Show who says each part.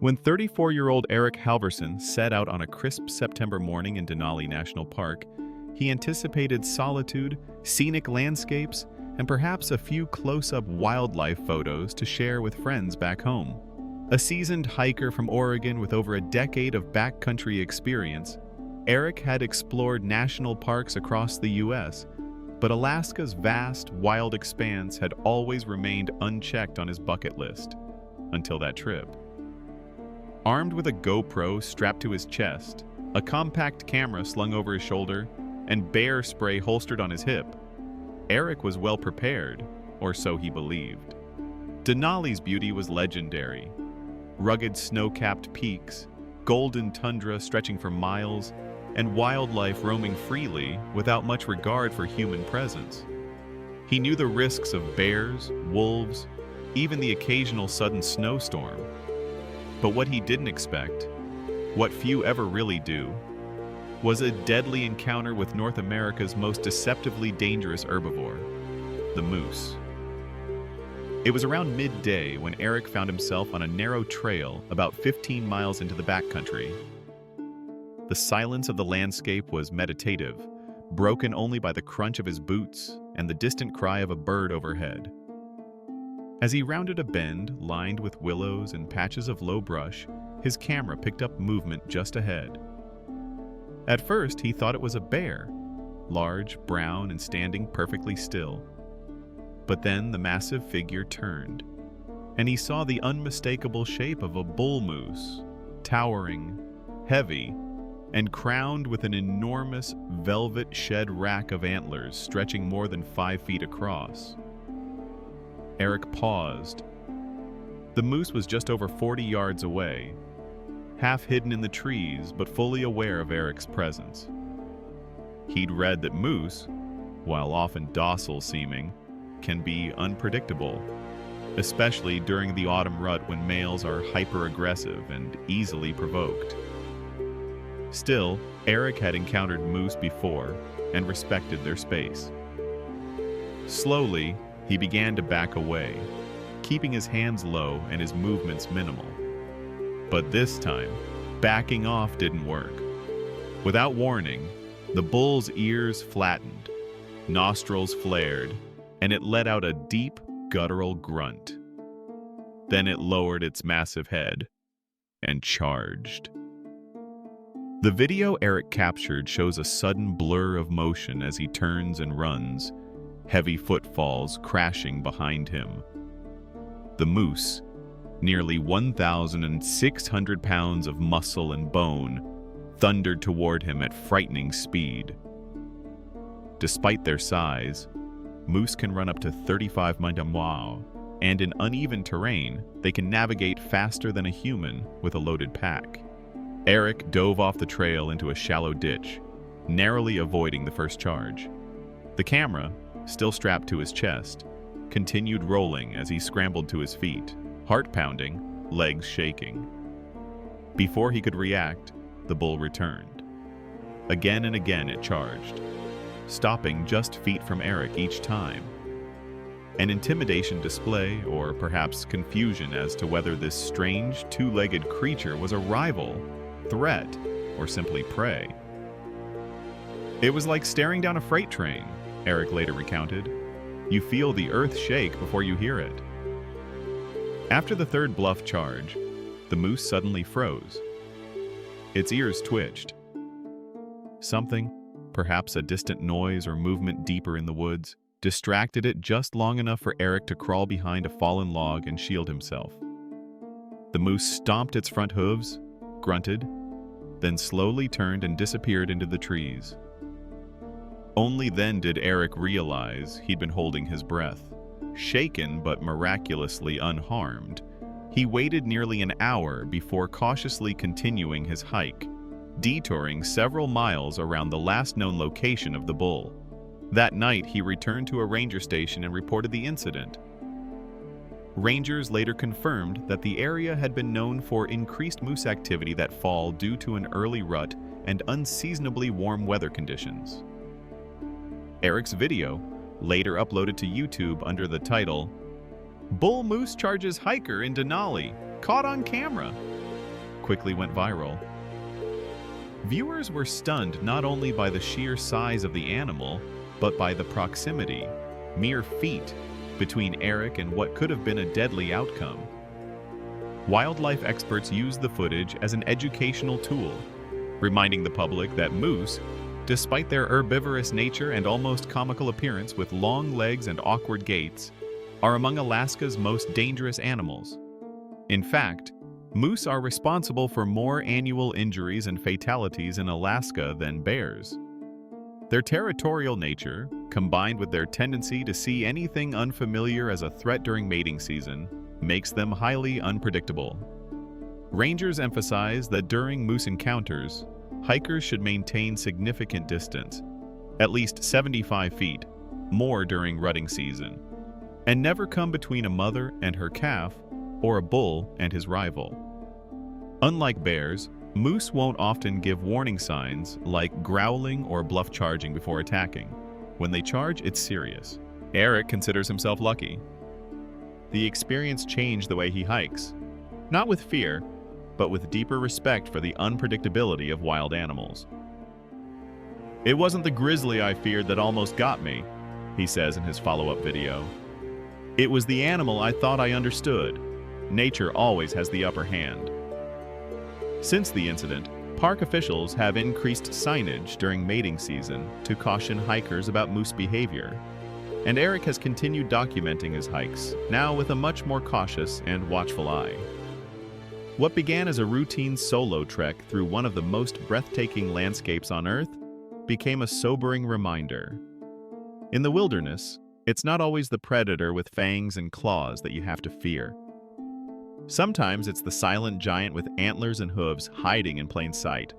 Speaker 1: When 34-year-old Eric Halverson set out on a crisp September morning in Denali National Park, he anticipated solitude, scenic landscapes, and perhaps a few close-up wildlife photos to share with friends back home. A seasoned hiker from Oregon with over a decade of backcountry experience, Eric had explored national parks across the U.S., but Alaska's vast, wild expanse had always remained unchecked on his bucket list, until that trip. Armed with a GoPro strapped to his chest, a compact camera slung over his shoulder, and bear spray holstered on his hip, Eric was well prepared, or so he believed. Denali's beauty was legendary. Rugged snow-capped peaks, golden tundra stretching for miles, and wildlife roaming freely without much regard for human presence. He knew the risks of bears, wolves, even the occasional sudden snowstorm. But what he didn't expect, what few ever really do, was a deadly encounter with North America's most deceptively dangerous herbivore, the moose. It was around midday when Eric found himself on a narrow trail about 15 miles into the backcountry. The silence of the landscape was meditative, broken only by the crunch of his boots and the distant cry of a bird overhead. As he rounded a bend lined with willows and patches of low brush, his camera picked up movement just ahead. At first, he thought it was a bear, large, brown, and standing perfectly still. But then the massive figure turned, and he saw the unmistakable shape of a bull moose, towering, heavy, and crowned with an enormous velvet shed rack of antlers stretching more than 5 feet across. Eric paused. The moose was just over 40 yards away, half hidden in the trees but fully aware of Eric's presence. He'd read that moose, while often docile-seeming, can be unpredictable, especially during the autumn rut when males are hyper-aggressive and easily provoked. Still, Eric had encountered moose before and respected their space. Slowly, he began to back away, keeping his hands low and his movements minimal. But this time, backing off didn't work. Without warning, the bull's ears flattened, nostrils flared, and it let out a deep, guttural grunt. Then it lowered its massive head and charged. The video Eric captured shows a sudden blur of motion as he turns and runs, heavy footfalls crashing behind him. The moose, nearly 1,600 pounds of muscle and bone, thundered toward him at frightening speed. Despite their size, moose can run up to 35 miles an hour, and in uneven terrain, they can navigate faster than a human with a loaded pack. Eric dove off the trail into a shallow ditch, narrowly avoiding the first charge. The camera, still strapped to his chest, continued rolling as he scrambled to his feet, heart pounding, legs shaking. Before he could react, the bull returned. Again and again it charged, stopping just feet from Eric each time. An intimidation display, or perhaps confusion as to whether this strange, two-legged creature was a rival, threat, or simply prey. It was like staring down a freight train, Eric later recounted. You feel the earth shake before you hear it. After the third bluff charge, the moose suddenly froze. Its ears twitched. Something, perhaps a distant noise or movement deeper in the woods, distracted it just long enough for Eric to crawl behind a fallen log and shield himself. The moose stomped its front hooves, grunted, then slowly turned and disappeared into the trees. Only then did Eric realize he'd been holding his breath. Shaken but miraculously unharmed, he waited nearly an hour before cautiously continuing his hike, detouring several miles around the last known location of the bull. That night, he returned to a ranger station and reported the incident. Rangers later confirmed that the area had been known for increased moose activity that fall due to an early rut and unseasonably warm weather conditions. Eric's video, later uploaded to YouTube under the title, "Bull Moose Charges Hiker in Denali, Caught on Camera," quickly went viral. Viewers were stunned not only by the sheer size of the animal, but by the proximity, mere feet, between Eric and what could have been a deadly outcome. Wildlife experts used the footage as an educational tool, reminding the public that moose, despite their herbivorous nature and almost comical appearance with long legs and awkward gaits, are among Alaska's most dangerous animals. In fact, moose are responsible for more annual injuries and fatalities in Alaska than bears. Their territorial nature, combined with their tendency to see anything unfamiliar as a threat during mating season, makes them highly unpredictable. Rangers emphasize that during moose encounters, hikers should maintain significant distance, at least 75 feet, more during rutting season, and never come between a mother and her calf or a bull and his rival. Unlike bears, moose won't often give warning signs like growling or bluff charging before attacking. When they charge, it's serious. Eric considers himself lucky. The experience changed the way he hikes, not with fear, but with deeper respect for the unpredictability of wild animals. "It wasn't the grizzly I feared that almost got me," he says in his follow-up video. "It was the animal I thought I understood. Nature always has the upper hand." Since the incident, park officials have increased signage during mating season to caution hikers about moose behavior, and Eric has continued documenting his hikes, now with a much more cautious and watchful eye. What began as a routine solo trek through one of the most breathtaking landscapes on Earth became a sobering reminder. In the wilderness, it's not always the predator with fangs and claws that you have to fear. Sometimes it's the silent giant with antlers and hooves hiding in plain sight.